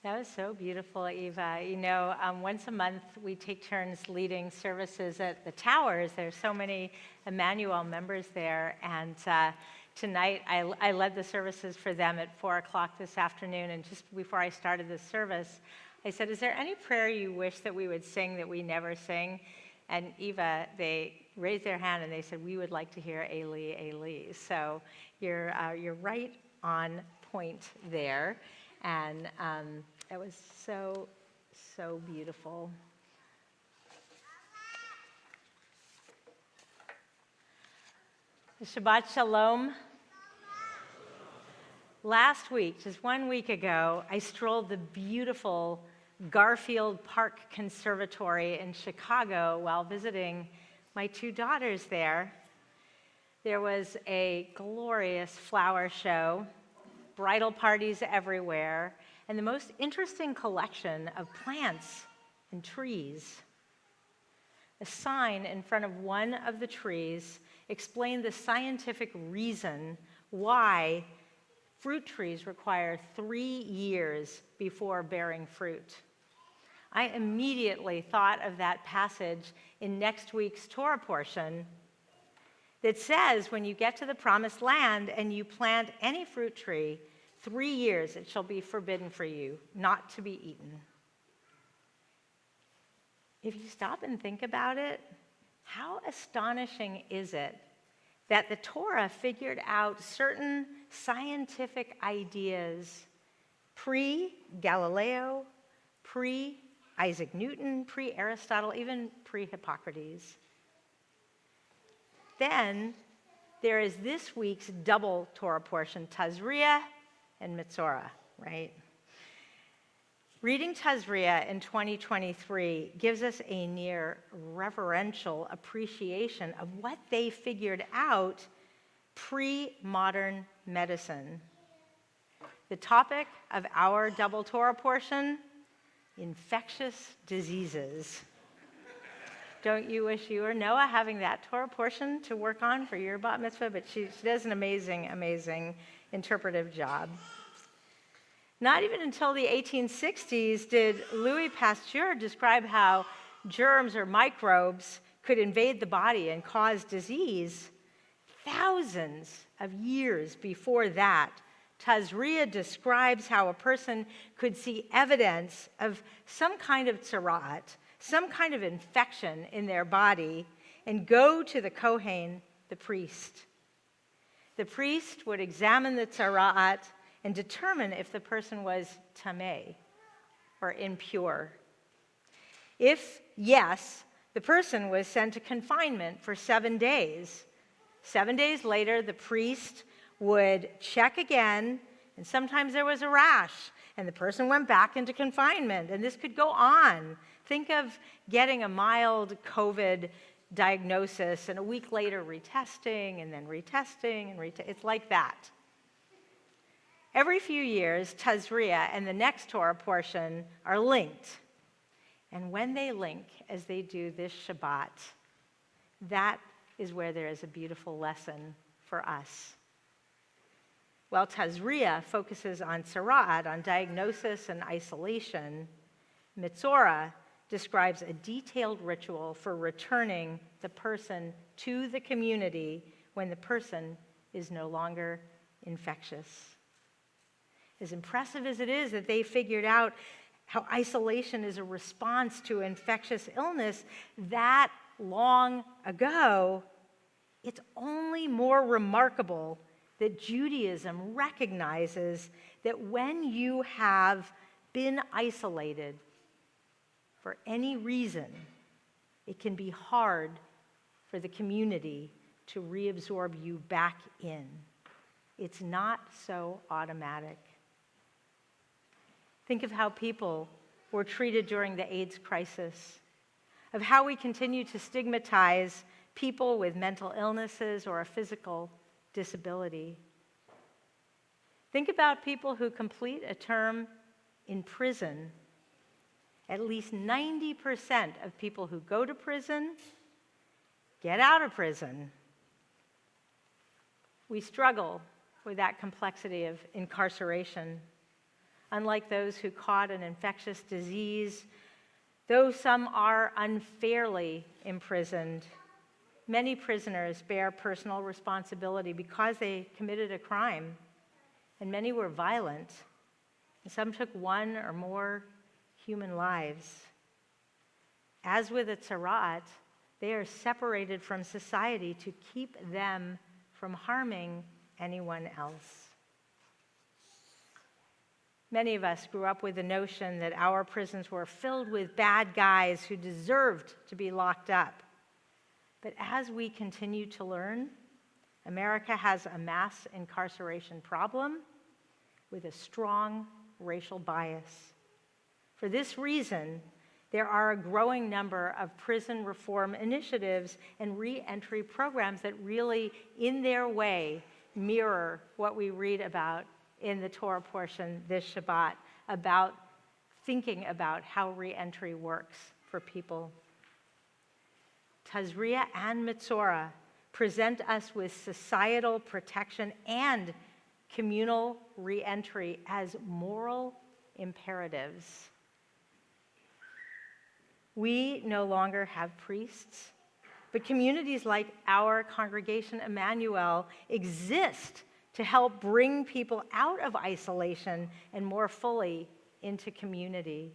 That was so beautiful, Eva. Once a month we take turns leading services at the towers. There's so many Emanu-El members there, and tonight I led the services for them at 4 o'clock this afternoon. And just before I started the service, I said, "Is there any prayer you wish that we would sing that we never sing?" And Eva, they raised their hand and they said, "We would like to hear Eli, Eli." So you're right on point there. And it was so, so beautiful. Shabbat Shalom. Last week, just 1 week ago, I strolled the beautiful Garfield Park Conservatory in Chicago while visiting my 2 daughters there. There was a glorious flower show, bridal parties everywhere, and the most interesting collection of plants and trees. A sign in front of one of the trees explained the scientific reason why fruit trees require 3 years before bearing fruit. I immediately thought of that passage in next week's Torah portion that says when you get to the promised land and you plant any fruit tree, 3 years it shall be forbidden for you not to be eaten. If you stop and think about it, how astonishing is it that the Torah figured out certain scientific ideas pre-Galileo, pre-Isaac Newton, pre-Aristotle, even pre-Hippocrates. Then there is this week's double Torah portion, Tazria and Mitzorah, right? Reading Tazria in 2023 gives us a near reverential appreciation of what they figured out pre-modern medicine. The topic of our double Torah portion, infectious diseases. Don't you wish you were Noah having that Torah portion to work on for your bat mitzvah? But she does an amazing, amazing interpretive job. Not even until the 1860s did Louis Pasteur describe how germs or microbes could invade the body and cause disease. Thousands of years before that, Tazria describes how a person could see evidence of some kind of tzara'at, some kind of infection in their body, and go to the Kohen, the priest. The priest would examine the tzara'at and determine if the person was tameh, or impure. If yes, the person was sent to confinement for 7 days. 7 days later, the priest would check again, and sometimes there was a rash, and the person went back into confinement, and this could go on. Think of getting a mild COVID diagnosis, and a week later retesting, and then retesting, and it's like that. Every few years, Tazria and the next Torah portion are linked. And when they link, as they do this Shabbat, that is where there is a beautiful lesson for us. While Tazria focuses on tzara'at, on diagnosis and isolation, Mitzorah describes a detailed ritual for returning the person to the community when the person is no longer infectious. As impressive as it is that they figured out how isolation is a response to infectious illness that long ago, it's only more remarkable that Judaism recognizes that when you have been isolated for any reason, it can be hard for the community to reabsorb you back in. It's not so automatic. Think of how people were treated during the AIDS crisis, of how we continue to stigmatize people with mental illnesses or a physical disability. Think about people who complete a term in prison. At least 90% of people who go to prison get out of prison. We struggle with that complexity of incarceration. unlike those who caught an infectious disease, though some are unfairly imprisoned. Many prisoners bear personal responsibility because they committed a crime, and many were violent, and some took one or more human lives. As with a tzaraat, they are separated from society to keep them from harming anyone else. Many of us grew up with the notion that our prisons were filled with bad guys who deserved to be locked up. But as we continue to learn, America has a mass incarceration problem with a strong racial bias. For this reason, there are a growing number of prison reform initiatives and re-entry programs that really, in their way, mirror what we read about in the Torah portion this Shabbat, about thinking about how re-entry works for people. Tazria and Metzora present us with societal protection and communal re-entry as moral imperatives. We no longer have priests, but communities like our congregation, Emanu-El, exist to help bring people out of isolation and more fully into community.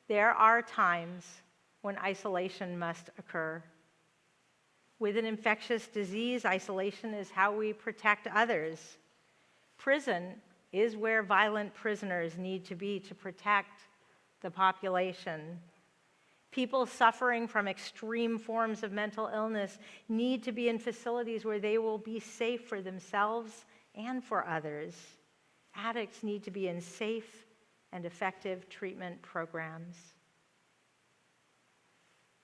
There are times when isolation must occur. With an infectious disease, isolation is how we protect others. Prison is where violent prisoners need to be to protect the population. People suffering from extreme forms of mental illness need to be in facilities where they will be safe for themselves and for others. Addicts need to be in safe and effective treatment programs.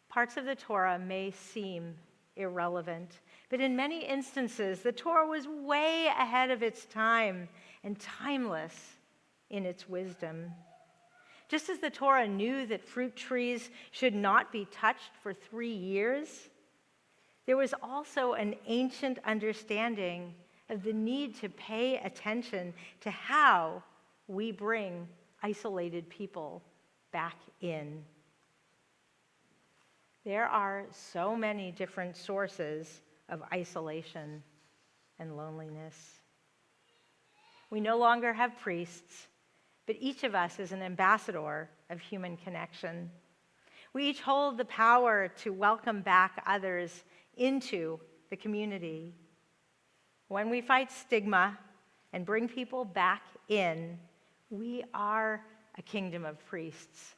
Parts of the Torah may seem irrelevant, but in many instances, the Torah was way ahead of its time and timeless in its wisdom. Just as the Torah knew that fruit trees should not be touched for 3 years, there was also an ancient understanding of the need to pay attention to how we bring isolated people back in. There are so many different sources of isolation and loneliness. We no longer have priests, but each of us is an ambassador of human connection. We each hold the power to welcome back others into the community. When we fight stigma and bring people back in, we are a kingdom of priests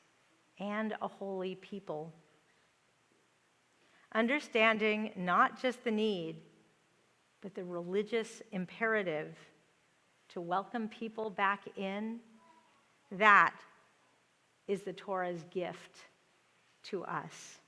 and a holy people. Understanding not just the need, but the religious imperative to welcome people back in, that is the Torah's gift to us.